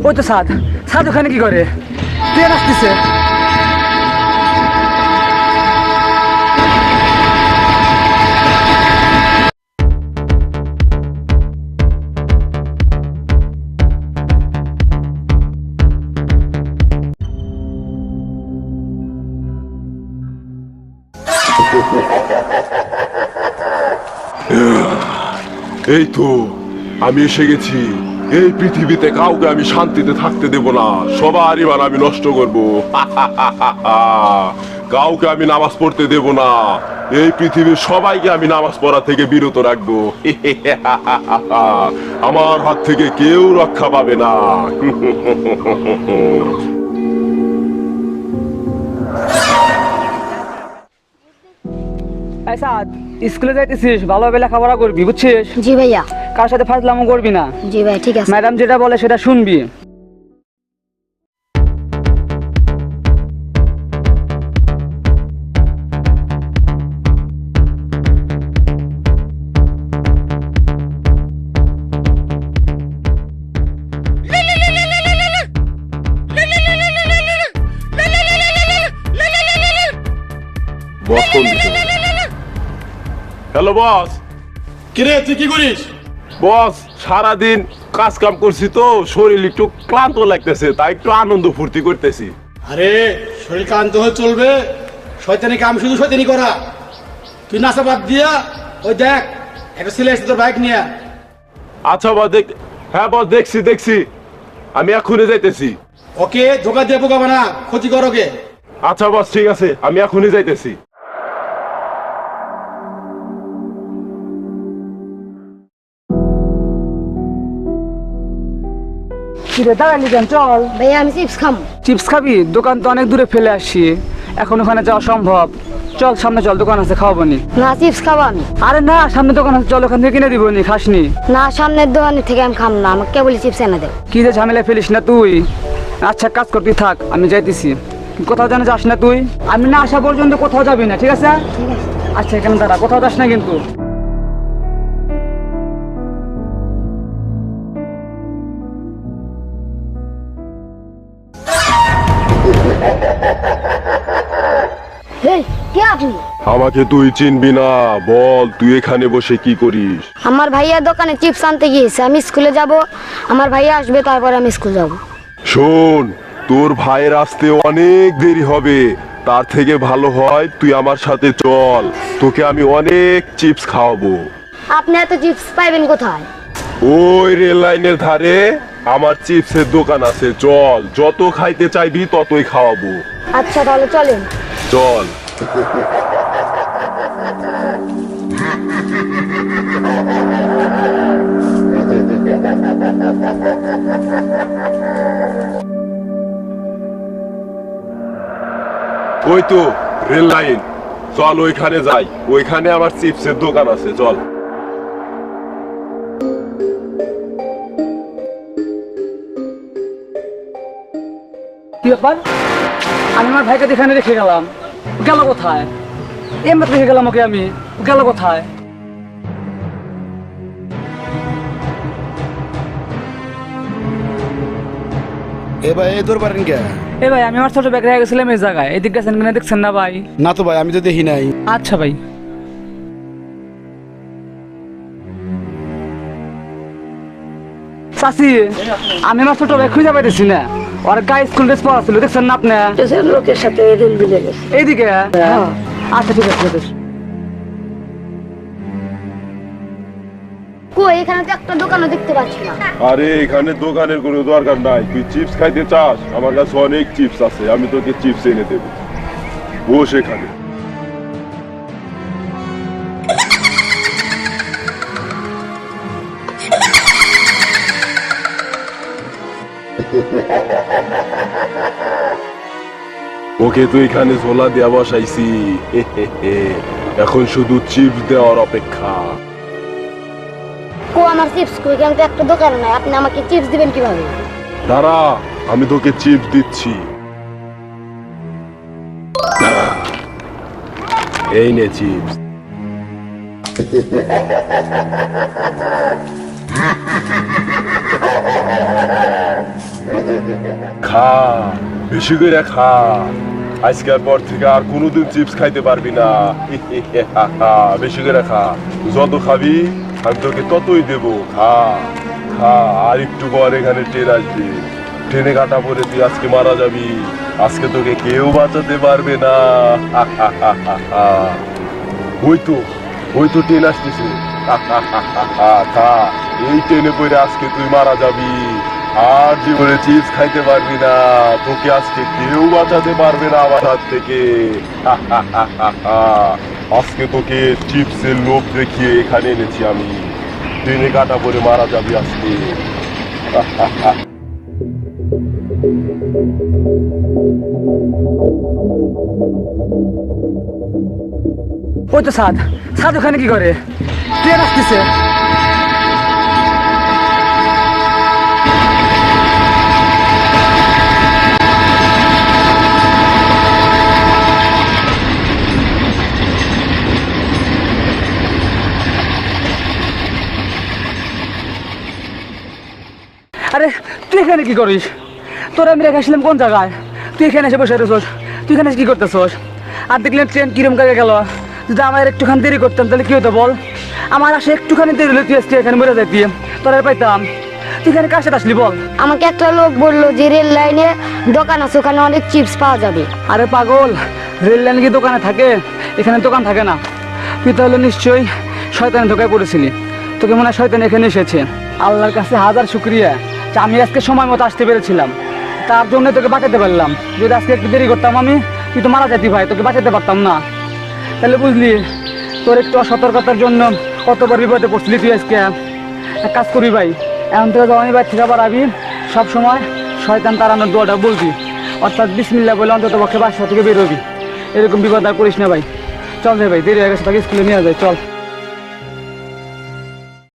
ওই তো সাদ, সাদ ওখানে কি করে? ট্রেন আসতেছে। এই তো আমি এসে গেছি। এই পৃথিবীতে কাউকে আমি শান্তিতে থাকতে দেব না, সবার ইমান আমি নষ্ট করব। কাউকে আমি নামাজ পড়তে দেব না, এই পৃথিবীর সবাইকে আমি নামাজ পড়া থেকে বিরত রাখবো। আমার হাত থেকে কেউ রক্ষা পাবে না। এই সাদ, স্কুলে যাইতেছিস, ভালোভাবে লেখাপড়া করবি, বুঝছিস? জি ভাইয়া। কার সাথে ফাজলামো করবি না। জি ভাই, ঠিক আছে। ম্যাডাম যেটা বলে সেটা শুনবি। বস ফোন দিছে। Hello boss. কিরে তুই কি করিস? বস, সারাদিন কাজ কাম করছি তো শরীর একটু ক্লান্ত লাগতেছে, তাই একটু আনন্দ ফুর্তি করতেছি। আরে শরীর ক্লান্ত হয়ে চলবে? শয়তানি কাম শুধু শয়তানি করা। তুই নাচা বাদ দিয়া ওই দেখ একটা ছেলে এসে তোর বাইক নিয়ে। আচ্ছা বস, হ্যাঁ বস, দেখছি আমি এখনই যাইতেছি। ওকে ধোকা দিয়ে বোকা বানা, ক্ষতি কর ওকে। আচ্ছা বস, ঠিক আছে, আমি এখনই যাইতেছি। কিরে দাঁড়ালি কেন? চল। ভাইয়া আমি চিপস খাম। চিপস খাবি? দোকান তো অনেক দূরে ফেলে আসছি, এখন ওখানে যাওয়া সম্ভব? চল সামনে চল, দোকান আছে, খাওয়াবো নি। না, চিপস খাবো আমি। আরে না, সামনে দোকান আছে, চল ওখান থেকে কিনে দিব নি, খাসনি? না, সামনের দোকান থেকে আমি খাম না, আমাকে কেবল চিপস এনে দেব। কি যে ঝামেলা ফেলিস না তুই। আচ্ছা কাজ করতে থাক, আমি যাইতেছি। কোথাও যেন যাস না তুই, আমি না আসা পর্যন্ত কোথাও যাবি না, ঠিক আছে? ঠিক আছে। আচ্ছা এখানে দাঁড়া, কোথাও যাস না কিন্তু। এই, কে আপনি? আমাকে তুই চিনবি না, বল তুই এখানে বসে কি করিস? আমার ভাইয়া দোকানে চিপস আনতে গিয়েছে, আমি স্কুলে যাব। আমার ভাইয়া আসবে, তারপর আমি স্কুল যাব। শোন, তোর ভাইয়ের আসতে অনেক দেরি হবে, তার থেকে ভালো হয় তুই আমার সাথে চল, তোকে আমি অনেক চিপস খাওয়াবো। আপনি এত চিপস পাইবেন কোথায়? ওই রেল লাইনের ধারে আমার চিপসের দোকান আছে, চল, যত খাইতে চাইবি ততই খাওয়াবো। আচ্ছা তাহলে চলেন। চল। ওই তো রেল লাইন, চল ওইখানে যাই, ওইখানে আমার চিপসের দোকান আছে, চল। কি ব্যাপার? আমি আমার ভাইকে এখানে রেখে গেলাম, গেল কোথায়? এমনি রেখে গেলাম ওকে আমি, গেল কোথায়? এ ভাই এই তোর পারেন কে? এ ভাই, আমি আমার ছোট ব্যাগ রেখে গেছিলাম এই জায়গায়, এদিক গেছেন কিনা দেখছেন না ভাই? না তো ভাই, আমি তো দেখি নাই। আচ্ছা ভাই। চাচি, আমি আমার ছোট ব্যাগ খুঁজে পাইতেছি না, ওর গায়ে স্কুল ড্রেস পরা ছিল, দেখছেন না আপনি? লোকের সাথে বিলে গেছে। এইদিকে? আচ্ছা ঠিক আছে, ঠিক আছে। কই, এখানে তো একটা দোকানও দেখতে পাচ্ছি না। আরে এখানে দোকানের কোনো দরকার নাই, তুই চিপস খাইতে চাস, আমার কাছে অনেক চিপস আছে, আমি তোকে চিপস এনে দেবো, বস এখানে। ওকে তুই এখানে ঝোলা দেওয়া বসাইছি, এখন শুধু চিপস দেওয়ার অপেক্ষা। কো আমার চিপস কই? এখানে তো একটা দোকান নাই, আপনি আমাকে চিপস দিবেন কিভাবে? দাঁড়া, আমি তোকে চিপস দিচ্ছি, এই নে চিপস। খা, বেশি করে খা। আজকের পর থেকে আর কোনোদিন চিপস খাইতে পারবি না। বেশি করে খা, যত খাবি আমি তোকে ততই দেবো। খা খা, আর একটু পর এখানে ট্রেন আসবে, ট্রেনে কাটা পরে তুই আজকে মারা যাবি। আজকে তোকে কেউ বাঁচাতে পারবে না। ওই তো ট্রেন আসতেছে। খা, এই ট্রেনে পরে আজকে তুই মারা যাবি, আর জীবনে চিপস খাইতে পারবি না। তোকে আজকে কেউ বাঁচাতে পারবে না আমার হাত থেকে। আজকে তোকে চিপসের লোভ দেখিয়ে এখানে এনেছি আমি। ট্রেনে কাটা পরে মারা যাবি আজকে। ওই তো সাদ, সাদ ওখানে কি করে? ট্রেন আসতেছে। আরে তুই এখানে কি করিস? তোরা আমি রেখেছিলাম কোন জায়গায়? তুই এখানে এসে বসে রয়েছস। তুই এখানে এসে কি করতেছস? আর দেখলাম ট্রেন কিরম কাজে গেল। যদি আমার একটুখানি দেরি করতাম তাহলে কি হতো বল? আমার আসে একটুখানি দেরি হলে তুই আসতে এখানে মরে যাইতি, তোরা পাইতাম। তুই এখানে কার সাথে আসলি বল? আমাকে একটা লোক বললো যে রেল লাইনে দোকান আছে, ওখানে অনেক চিপস পাওয়া যাবে। আরে পাগল, রেল লাইনে কি দোকানে থাকে? এখানে দোকান থাকে না। তুই তাহলে নিশ্চয়ই শয়তানের ধোকায় পড়েছিলি। তোকে মনে হয় শয়তান এখানে এসেছে। আল্লাহর কাছে হাজার শুক্রিয়া যে আমি আজকে সময় মতো আসতে পেরেছিলাম, তার জন্য তোকে বাঁচাতে পারলাম। যদি আজকে একটু দেরি করতাম আমি, তুই তো মারা যেতি ভাই, তোকে বাঁচাতে পারতাম না। তাহলে বুঝলি তোর একটু অসতর্কতার জন্য কতবার বিপদে পড়ছিলি তুই আজকে। এক কাজ করি ভাই, এখন থেকে যখনই বাইর থেকে আবার আবি, সবসময় শয়তান তাড়ানোর দোয়াটা বলবি, অর্থাৎ বিসমিল্লাহ বলে অন্তত পক্ষে বাসা থেকে বেরোবি। এরকম বিপদ আর করিস না ভাই। চল রে ভাই, দেরি হয়ে গেছে, তাকে স্কুলে নিয়ে যায়, চল।